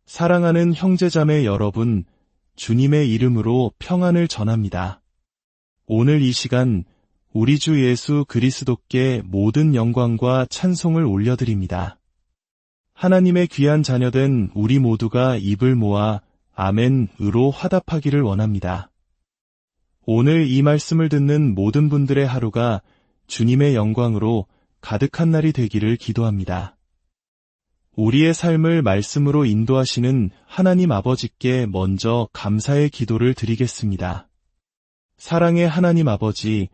사랑하는 형제자매 여러분, 주님의 이름으로 평안을 전합니다. 오늘 이 시간 우리 주 예수 그리스도께 모든 영광과 찬송을 올려드립니다. 하나님의 귀한 자녀된 우리 모두가 입을 모아 아멘으로 화답하기를 원합니다. 오늘 이 말씀을 듣는 모든 분들의 하루가 주님의 영광으로 가득한 날이 되기를 기도합니다. 우리의 삶을 말씀으로 인도하시는 하나님 아버지께 먼저 감사의 기도를 드리겠습니다. 사랑의 하나님 아버지,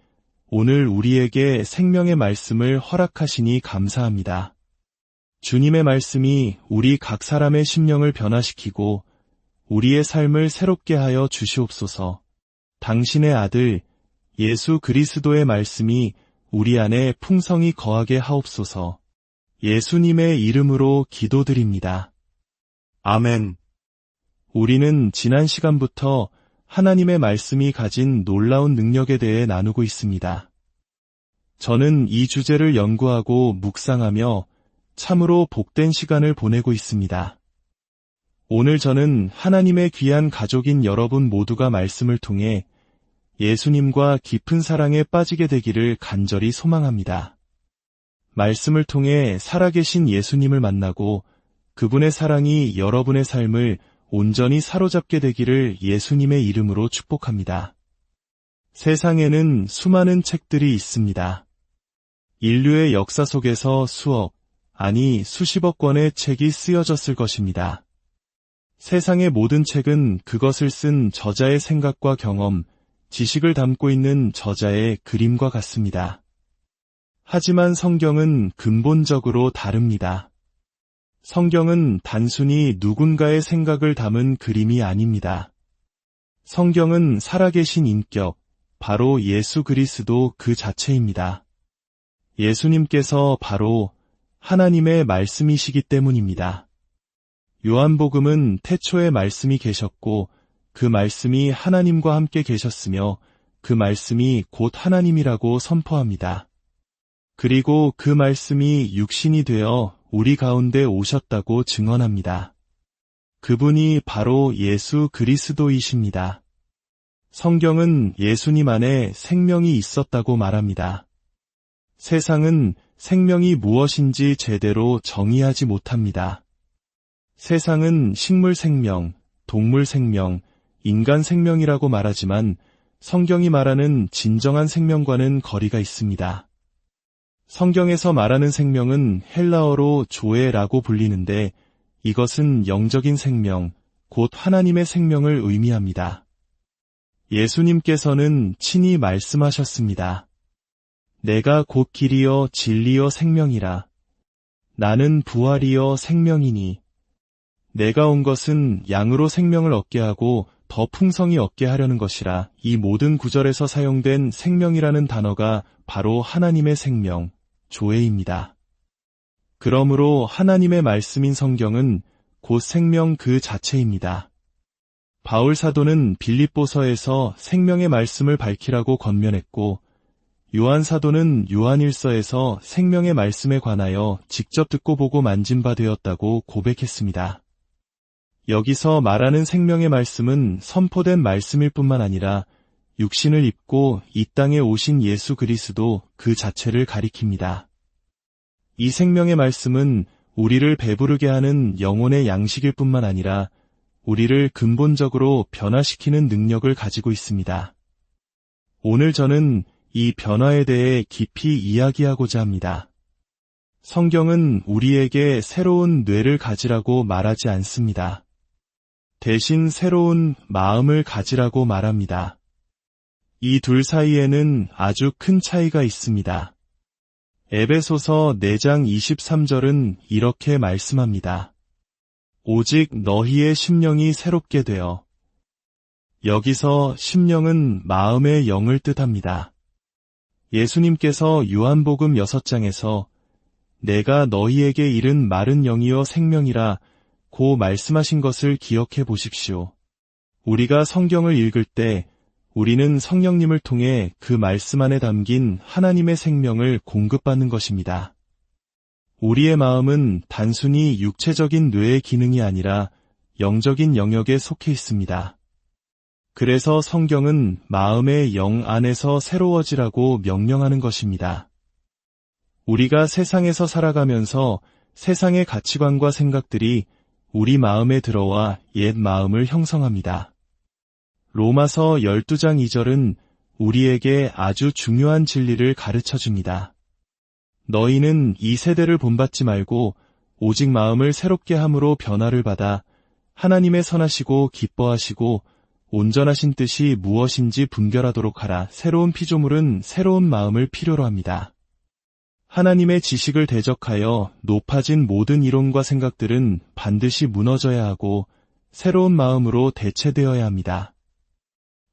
오늘 우리에게 생명의 말씀을 허락하시니 감사합니다. 주님의 말씀이 우리 각 사람의 심령을 변화시키고 우리의 삶을 새롭게 하여 주시옵소서. 당신의 아들 예수 그리스도의 말씀이 우리 안에 풍성히 거하게 하옵소서. 예수님의 이름으로 기도드립니다. 아멘. 우리는 지난 시간부터 하나님의 말씀이 가진 놀라운 능력에 대해 나누고 있습니다. 저는 이 주제를 연구하고 묵상하며 참으로 복된 시간을 보내고 있습니다. 오늘 저는 하나님의 귀한 가족인 여러분 모두가 말씀을 통해 예수님과 깊은 사랑에 빠지게 되기를 간절히 소망합니다. 말씀을 통해 살아계신 예수님을 만나고 그분의 사랑이 여러분의 삶을 온전히 사로잡게 되기를 예수님의 이름으로 축복합니다. 세상에는 수많은 책들이 있습니다. 인류의 역사 속에서 수억, 아니 수십억 권의 책이 쓰여졌을 것입니다. 세상의 모든 책은 그것을 쓴 저자의 생각과 경험, 지식을 담고 있는 저자의 그림과 같습니다. 하지만 성경은 근본적으로 다릅니다. 성경은 단순히 누군가의 생각을 담은 그림이 아닙니다. 성경은 살아계신 인격, 바로 예수 그리스도 그 자체입니다. 예수님께서 바로 하나님의 말씀이시기 때문입니다. 요한복음은 태초에 말씀이 계셨고 그 말씀이 하나님과 함께 계셨으며 그 말씀이 곧 하나님이라고 선포합니다. 그리고 그 말씀이 육신이 되어 우리 가운데 오셨다고 증언합니다. 그분이 바로 예수 그리스도이십니다. 성경은 예수님 안에 생명이 있었다고 말합니다. 세상은 생명이 무엇인지 제대로 정의하지 못합니다. 세상은 식물 생명, 동물 생명, 인간 생명이라고 말하지만 성경이 말하는 진정한 생명과는 거리가 있습니다. 성경에서 말하는 생명은 헬라어로 조에라고 불리는데 이것은 영적인 생명, 곧 하나님의 생명을 의미합니다. 예수님께서는 친히 말씀하셨습니다. 내가 곧 길이요 진리요 생명이라. 나는 부활이요 생명이니. 내가 온 것은 양으로 생명을 얻게 하고 더 풍성히 얻게 하려는 것이라. 이 모든 구절에서 사용된 생명이라는 단어가 바로 하나님의 생명, 조에입니다. 그러므로 하나님의 말씀인 성경은 곧 생명 그 자체입니다. 바울 사도는 빌립보서에서 생명의 말씀을 밝히라고 권면했고 요한 사도는 요한일서에서 생명의 말씀에 관하여 직접 듣고 보고 만진 바 되었다고 고백했습니다. 여기서 말하는 생명의 말씀은 선포된 말씀일 뿐만 아니라 육신을 입고 이 땅에 오신 예수 그리스도 그 자체를 가리킵니다. 이 생명의 말씀은 우리를 배부르게 하는 영혼의 양식일 뿐만 아니라 우리를 근본적으로 변화시키는 능력을 가지고 있습니다. 오늘 저는 이 변화에 대해 깊이 이야기하고자 합니다. 성경은 우리에게 새로운 뇌를 가지라고 말하지 않습니다. 대신 새로운 마음을 가지라고 말합니다. 이 둘 사이에는 아주 큰 차이가 있습니다. 에베소서 4장 23절은 이렇게 말씀합니다. 오직 너희의 심령이 새롭게 되어. 여기서 심령은 마음의 영을 뜻합니다. 예수님께서 요한복음 6장에서 내가 너희에게 이른 마른 영이여 생명이라 고 말씀하신 것을 기억해 보십시오. 우리가 성경을 읽을 때 우리는 성령님을 통해 그 말씀 안에 담긴 하나님의 생명을 공급받는 것입니다. 우리의 마음은 단순히 육체적인 뇌의 기능이 아니라 영적인 영역에 속해 있습니다. 그래서 성경은 마음의 영 안에서 새로워지라고 명령하는 것입니다. 우리가 세상에서 살아가면서 세상의 가치관과 생각들이 우리 마음에 들어와 옛 마음을 형성합니다. 로마서 12장 2절은 우리에게 아주 중요한 진리를 가르쳐 줍니다. 너희는 이 세대를 본받지 말고 오직 마음을 새롭게 함으로 변화를 받아 하나님의 선하시고 기뻐하시고 온전하신 뜻이 무엇인지 분별하도록 하라. 새로운 피조물은 새로운 마음을 필요로 합니다. 하나님의 지식을 대적하여 높아진 모든 이론과 생각들은 반드시 무너져야 하고 새로운 마음으로 대체되어야 합니다.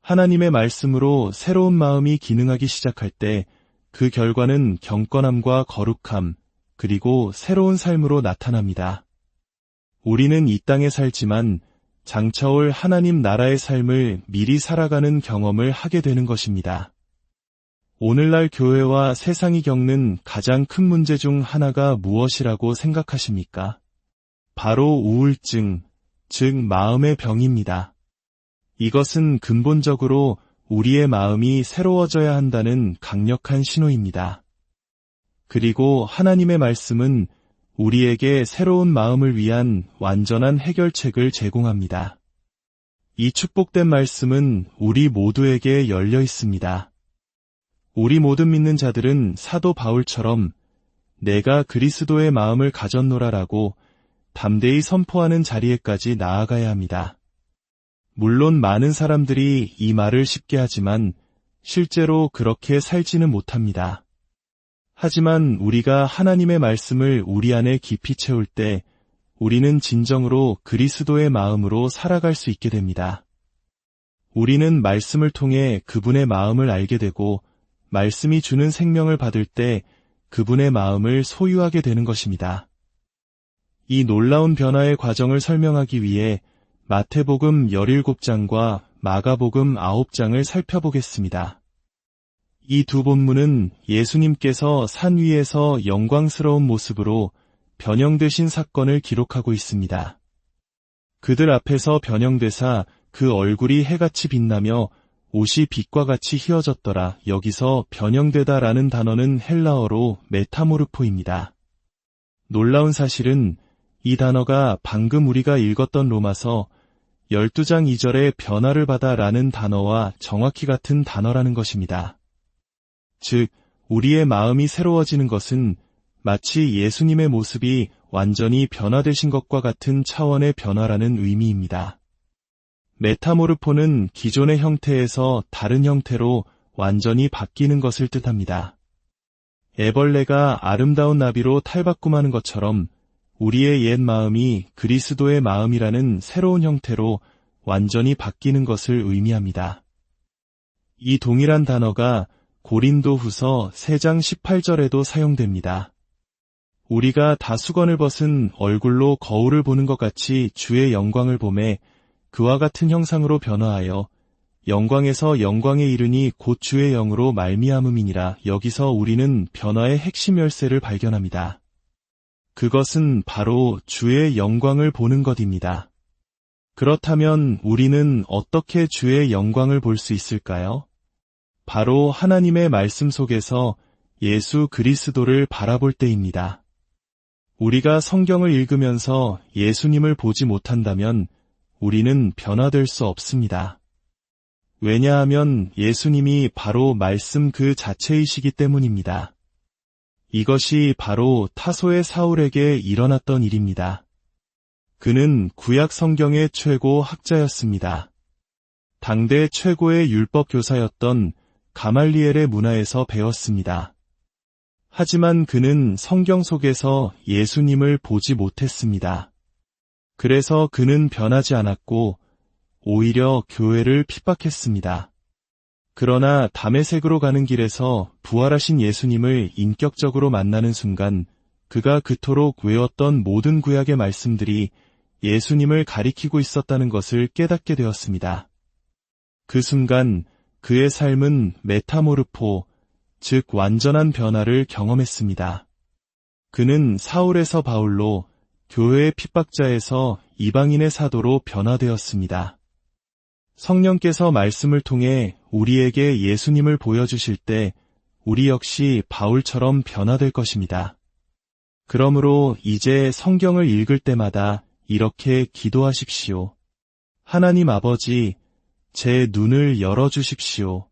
하나님의 말씀으로 새로운 마음이 기능하기 시작할 때 그 결과는 경건함과 거룩함, 그리고 새로운 삶으로 나타납니다. 우리는 이 땅에 살지만 장차올 하나님 나라의 삶을 미리 살아가는 경험을 하게 되는 것입니다. 오늘날 교회와 세상이 겪는 가장 큰 문제 중 하나가 무엇이라고 생각하십니까? 바로 우울증, 즉 마음의 병입니다. 이것은 근본적으로 우리의 마음이 새로워져야 한다는 강력한 신호입니다. 그리고 하나님의 말씀은 우리에게 새로운 마음을 위한 완전한 해결책을 제공합니다. 이 축복된 말씀은 우리 모두에게 열려 있습니다. 우리 모든 믿는 자들은 사도 바울처럼 내가 그리스도의 마음을 가졌노라라고 담대히 선포하는 자리에까지 나아가야 합니다. 물론 많은 사람들이 이 말을 쉽게 하지만 실제로 그렇게 살지는 못합니다. 하지만 우리가 하나님의 말씀을 우리 안에 깊이 채울 때 우리는 진정으로 그리스도의 마음으로 살아갈 수 있게 됩니다. 우리는 말씀을 통해 그분의 마음을 알게 되고 말씀이 주는 생명을 받을 때 그분의 마음을 소유하게 되는 것입니다. 이 놀라운 변화의 과정을 설명하기 위해 마태복음 17장과 마가복음 9장을 살펴보겠습니다. 이 두 본문은 예수님께서 산 위에서 영광스러운 모습으로 변형되신 사건을 기록하고 있습니다. 그들 앞에서 변형되사 그 얼굴이 해같이 빛나며 옷이 빛과 같이 휘어졌더라. 여기서 변형되다라는 단어는 헬라어로 메타모르포입니다. 놀라운 사실은 이 단어가 방금 우리가 읽었던 로마서 12장 2절의 변화를 받아라는 단어와 정확히 같은 단어라는 것입니다. 즉, 우리의 마음이 새로워지는 것은 마치 예수님의 모습이 완전히 변화되신 것과 같은 차원의 변화라는 의미입니다. 메타모르포는 기존의 형태에서 다른 형태로 완전히 바뀌는 것을 뜻합니다. 애벌레가 아름다운 나비로 탈바꿈하는 것처럼 우리의 옛 마음이 그리스도의 마음이라는 새로운 형태로 완전히 바뀌는 것을 의미합니다. 이 동일한 단어가 고린도후서 3장 18절에도 사용됩니다. 우리가 다 수건을 벗은 얼굴로 거울을 보는 것 같이 주의 영광을 보매 그와 같은 형상으로 변화하여 영광에서 영광에 이르니 곧 주의 영으로 말미암음이니라. 여기서 우리는 변화의 핵심 열쇠를 발견합니다. 그것은 바로 주의 영광을 보는 것입니다. 그렇다면 우리는 어떻게 주의 영광을 볼 수 있을까요? 바로 하나님의 말씀 속에서 예수 그리스도를 바라볼 때입니다. 우리가 성경을 읽으면서 예수님을 보지 못한다면 우리는 변화될 수 없습니다. 왜냐하면 예수님이 바로 말씀 그 자체이시기 때문입니다. 이것이 바로 타소의 사울에게 일어났던 일입니다. 그는 구약 성경의 최고 학자였습니다. 당대 최고의 율법 교사였던 가말리엘의 문화에서 배웠습니다. 하지만 그는 성경 속에서 예수님을 보지 못했습니다. 그래서 그는 변하지 않았고 오히려 교회를 핍박했습니다. 그러나 다메섹으로 가는 길에서 부활하신 예수님을 인격적으로 만나는 순간 그가 그토록 외웠던 모든 구약의 말씀들이 예수님을 가리키고 있었다는 것을 깨닫게 되었습니다. 그 순간 그의 삶은 메타모르포, 즉 완전한 변화를 경험했습니다. 그는 사울에서 바울로, 교회의 핍박자에서 이방인의 사도로 변화되었습니다. 성령께서 말씀을 통해 우리에게 예수님을 보여주실 때 우리 역시 바울처럼 변화될 것입니다. 그러므로 이제 성경을 읽을 때마다 이렇게 기도하십시오. 하나님 아버지, 제 눈을 열어주십시오.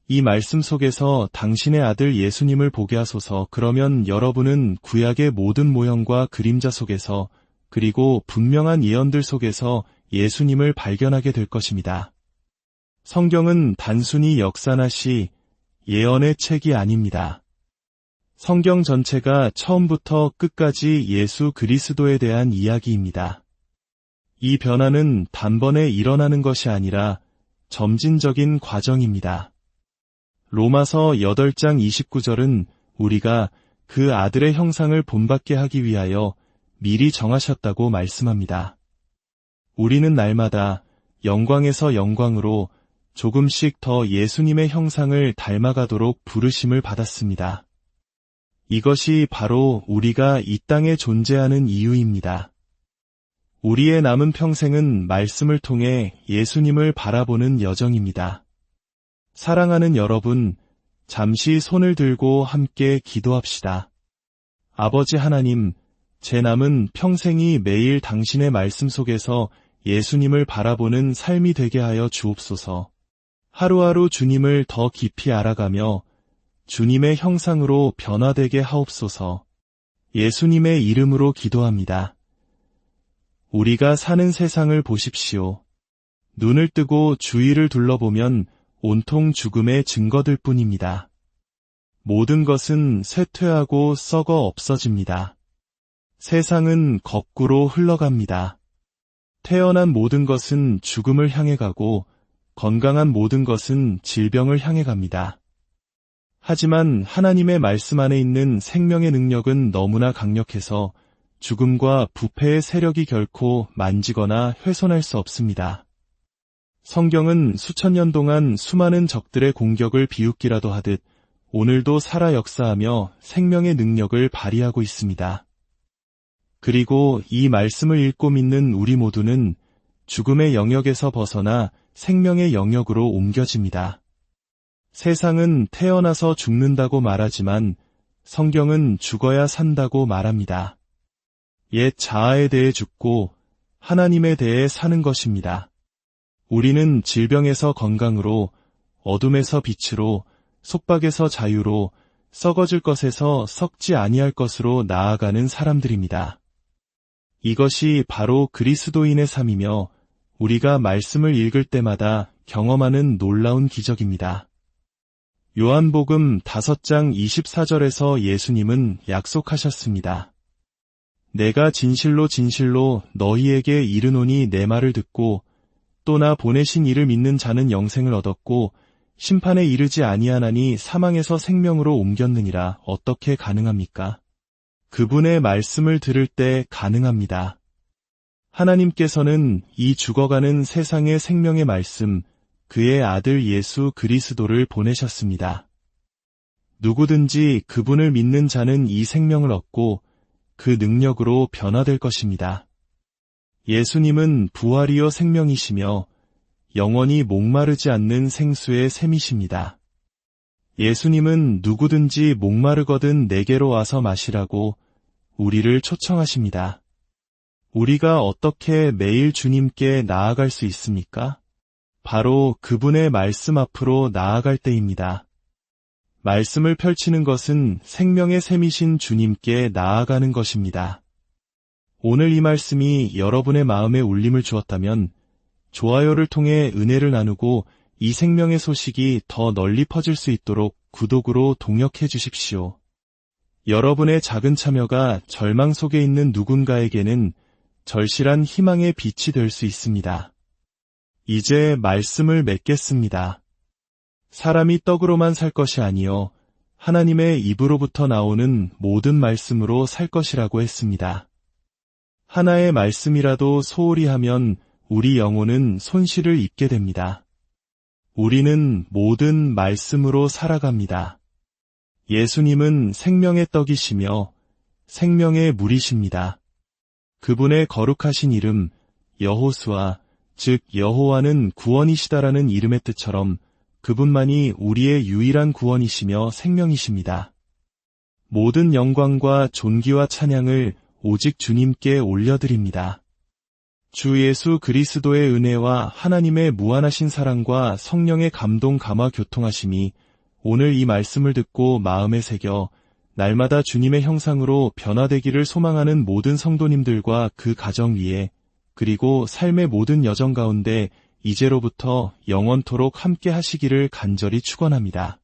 이 말씀 속에서 당신의 아들 예수님을 보게 하소서. 그러면 여러분은 구약의 모든 모형과 그림자 속에서 그리고 분명한 예언들 속에서 예수님을 발견하게 될 것입니다. 성경은 단순히 역사나 시, 예언의 책이 아닙니다. 성경 전체가 처음부터 끝까지 예수 그리스도에 대한 이야기입니다. 이 변화는 단번에 일어나는 것이 아니라 점진적인 과정입니다. 로마서 8장 29절은 우리가 그 아들의 형상을 본받게 하기 위하여 미리 정하셨다고 말씀합니다. 우리는 날마다 영광에서 영광으로 조금씩 더 예수님의 형상을 닮아가도록 부르심을 받았습니다. 이것이 바로 우리가 이 땅에 존재하는 이유입니다. 우리의 남은 평생은 말씀을 통해 예수님을 바라보는 여정입니다. 사랑하는 여러분, 잠시 손을 들고 함께 기도합시다. 아버지 하나님, 제 남은 평생이 매일 당신의 말씀 속에서 예수님을 바라보는 삶이 되게 하여 주옵소서. 하루하루 주님을 더 깊이 알아가며 주님의 형상으로 변화되게 하옵소서. 예수님의 이름으로 기도합니다. 우리가 사는 세상을 보십시오. 눈을 뜨고 주위를 둘러보면 온통 죽음의 증거들 뿐입니다. 모든 것은 쇠퇴하고 썩어 없어집니다. 세상은 거꾸로 흘러갑니다. 태어난 모든 것은 죽음을 향해 가고 건강한 모든 것은 질병을 향해 갑니다. 하지만 하나님의 말씀 안에 있는 생명의 능력은 너무나 강력해서 죽음과 부패의 세력이 결코 만지거나 훼손할 수 없습니다. 성경은 수천 년 동안 수많은 적들의 공격을 비웃기라도 하듯 오늘도 살아 역사하며 생명의 능력을 발휘하고 있습니다. 그리고 이 말씀을 읽고 믿는 우리 모두는 죽음의 영역에서 벗어나 생명의 영역으로 옮겨집니다. 세상은 태어나서 죽는다고 말하지만 성경은 죽어야 산다고 말합니다. 옛 자아에 대해 죽고 하나님에 대해 사는 것입니다. 우리는 질병에서 건강으로, 어둠에서 빛으로, 속박에서 자유로, 썩어질 것에서 썩지 아니할 것으로 나아가는 사람들입니다. 이것이 바로 그리스도인의 삶이며 우리가 말씀을 읽을 때마다 경험하는 놀라운 기적입니다. 요한복음 5장 24절에서 예수님은 약속하셨습니다. 내가 진실로 진실로 너희에게 이르노니 내 말을 듣고 또 나 보내신 이를 믿는 자는 영생을 얻었고 심판에 이르지 아니하나니 사망에서 생명으로 옮겼느니라. 어떻게 가능합니까? 그분의 말씀을 들을 때 가능합니다. 하나님께서는 이 죽어가는 세상의 생명의 말씀, 그의 아들 예수 그리스도를 보내셨습니다. 누구든지 그분을 믿는 자는 이 생명을 얻고 그 능력으로 변화될 것입니다. 예수님은 부활이요 생명이시며 영원히 목마르지 않는 생수의 샘이십니다. 예수님은 누구든지 목마르거든 내게로 와서 마시라고 우리를 초청하십니다. 우리가 어떻게 매일 주님께 나아갈 수 있습니까? 바로 그분의 말씀 앞으로 나아갈 때입니다. 말씀을 펼치는 것은 생명의 샘이신 주님께 나아가는 것입니다. 오늘 이 말씀이 여러분의 마음에 울림을 주었다면 좋아요를 통해 은혜를 나누고 이 생명의 소식이 더 널리 퍼질 수 있도록 구독으로 동역해 주십시오. 여러분의 작은 참여가 절망 속에 있는 누군가에게는 절실한 희망의 빛이 될 수 있습니다. 이제 말씀을 맺겠습니다. 사람이 떡으로만 살 것이 아니요 하나님의 입으로부터 나오는 모든 말씀으로 살 것이라고 했습니다. 하나의 말씀이라도 소홀히 하면 우리 영혼은 손실을 입게 됩니다. 우리는 모든 말씀으로 살아갑니다. 예수님은 생명의 떡이시며 생명의 물이십니다. 그분의 거룩하신 이름 여호수아, 즉 여호와는 구원이시다라는 이름의 뜻처럼 그분만이 우리의 유일한 구원이시며 생명이십니다. 모든 영광과 존귀와 찬양을 오직 주님께 올려드립니다. 주 예수 그리스도의 은혜와 하나님의 무한하신 사랑과 성령의 감동 감화 교통하심이 오늘 이 말씀을 듣고 마음에 새겨 날마다 주님의 형상으로 변화되기를 소망하는 모든 성도님들과 그 가정 위에, 그리고 삶의 모든 여정 가운데 이제로부터 영원토록 함께 하시기를 간절히 축원합니다.